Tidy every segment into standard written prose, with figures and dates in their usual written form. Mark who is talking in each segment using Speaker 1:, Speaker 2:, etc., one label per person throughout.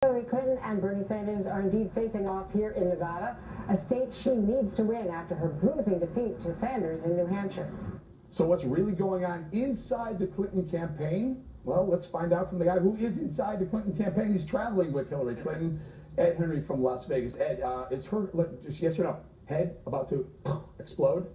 Speaker 1: Hillary Clinton and Bernie Sanders are indeed facing off here in Nevada, a state she needs to win after her bruising defeat to Sanders in New Hampshire.
Speaker 2: So what's really going on inside the Clinton campaign? Well, let's find out from the guy who is inside the Clinton campaign. He's traveling with Hillary Clinton, Ed Henry from Las Vegas. Ed, is her, just yes or no, head about to explode?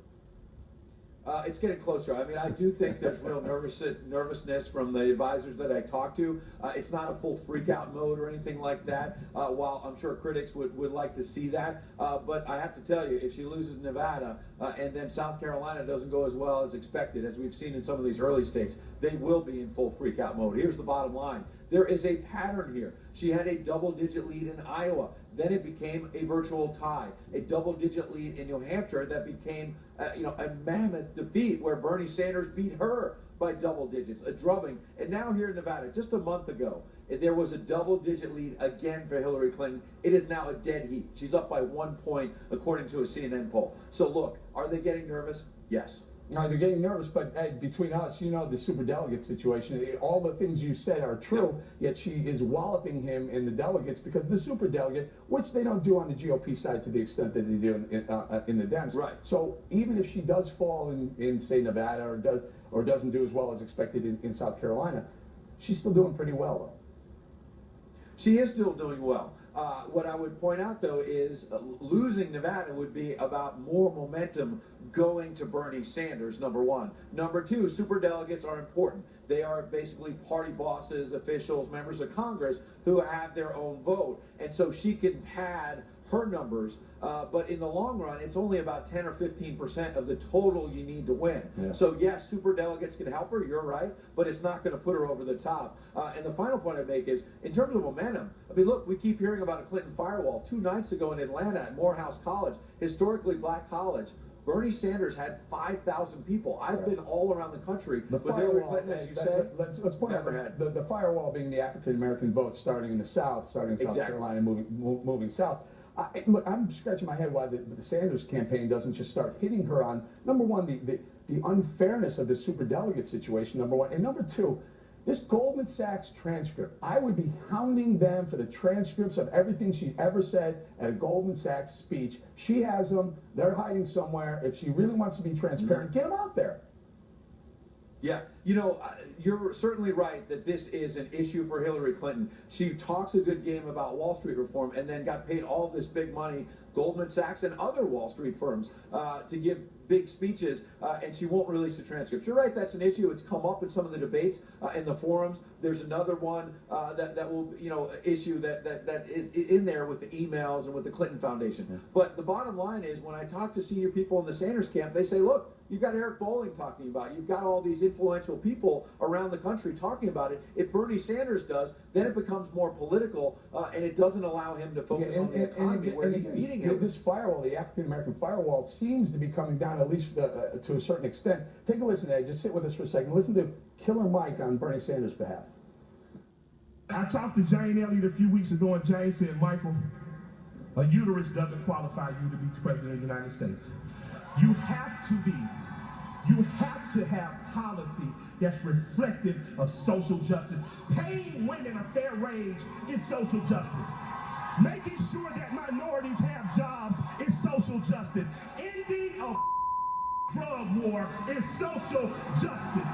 Speaker 3: It's getting closer. I mean, I do think there's real nervousness from the advisors that I talked to. It's not a full freak-out mode or anything like that, while I'm sure critics would like to see that. But I have to tell you, if she loses Nevada and then South Carolina doesn't go as well as expected, as we've seen in some of these early states, they will be in full freak-out mode. Here's the bottom line. There is a pattern here. She had a double-digit lead in Iowa. Then it became a virtual tie, a double-digit lead in New Hampshire that became, a mammoth defeat where Bernie Sanders beat her by double digits, a drubbing. And now here in Nevada, just a month ago, there was a double-digit lead again for Hillary Clinton. It is now a dead heat. She's up by 1 point, according to a CNN poll. So look, are they getting nervous? Yes.
Speaker 2: No, they're getting nervous, but Ed, between us, the superdelegate situation, all the things you said are true, yet she is walloping him in the delegates because the superdelegate, which they don't do on the GOP side to the extent that they do in the Dems.
Speaker 3: Right.
Speaker 2: So even if she does fall in say, Nevada or doesn't do as well as expected in South Carolina, she's still doing pretty well, though.
Speaker 3: She is still doing well. What I would point out, though, is losing Nevada would be about more momentum going to Bernie Sanders, number one. Number two, superdelegates are important. They are basically party bosses, officials, members of Congress who have their own vote. And so she can pad her numbers, but in the long run, it's only about 10 or 15% of the total you need to win. Yeah. So yes, superdelegates can help her, you're right, but it's not going to put her over the top. And the final point I'd make is, in terms of momentum, I mean, look, we keep hearing about a Clinton firewall. 2 nights ago in Atlanta at Morehouse College, historically black college, Bernie Sanders had 5,000 people. I've been all around the country with Hillary Clinton, as you said.
Speaker 2: Let's point out the firewall being the African-American vote starting in the South, starting in South Carolina, moving south. Look, I'm scratching my head why the Sanders campaign doesn't just start hitting her on, number one, the unfairness of the superdelegate situation, number one, and number two, this Goldman Sachs transcript. I would be hounding them for the transcripts of everything she ever said at a Goldman Sachs speech. She has them. They're hiding somewhere. If she really wants to be transparent, get them out there.
Speaker 3: Yeah, you're certainly right that this is an issue for Hillary Clinton. She talks a good game about Wall Street reform and then got paid all this big money, Goldman Sachs and other Wall Street firms, to give big speeches, and she won't release the transcripts. You're right, that's an issue. It's come up in some of the debates in the forums. There's another one that will, issue that is in there with the emails and with the Clinton Foundation. Yeah. But the bottom line is, when I talk to senior people in the Sanders camp, they say, look, you've got Eric Bolling talking about it. You've got all these influential people around the country talking about it. If Bernie Sanders does, then it becomes more political, and it doesn't allow him to focus on the economy where he's beating him.
Speaker 2: This firewall, the African-American firewall, seems to be coming down, at least to a certain extent. Take a listen, Ed. Just sit with us for a second. Listen to Killer Mike on Bernie Sanders' behalf.
Speaker 4: I talked to Jane Elliott a few weeks ago, and Jane said, Michael, a uterus doesn't qualify you to be president of the United States. You have to have policy that's reflective of social justice. Paying women a fair wage is social justice. Making sure that minorities have jobs is social justice. Ending a drug war is social justice.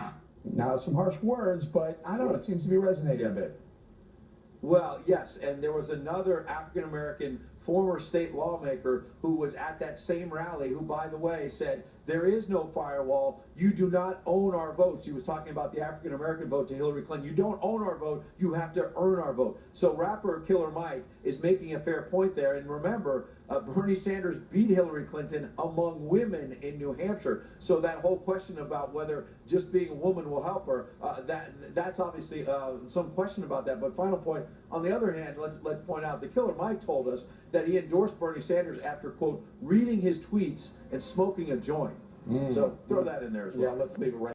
Speaker 2: Now, some harsh words, but I don't know, it seems to be resonating a bit.
Speaker 3: Well, yes, and there was another African-American former state lawmaker who was at that same rally who, by the way, said, there is no firewall. You do not own our vote. She was talking about the African-American vote to Hillary Clinton. You don't own our vote. You have to earn our vote. So rapper Killer Mike is making a fair point there. And remember, Bernie Sanders beat Hillary Clinton among women in New Hampshire. So that whole question about whether just being a woman will help her, that's obviously some question about that. But final point, on the other hand, let's point out that Killer Mike told us that he endorsed Bernie Sanders after, quote, reading his tweets and smoking a joint. So throw that in there as well.
Speaker 2: Yeah, let's leave it right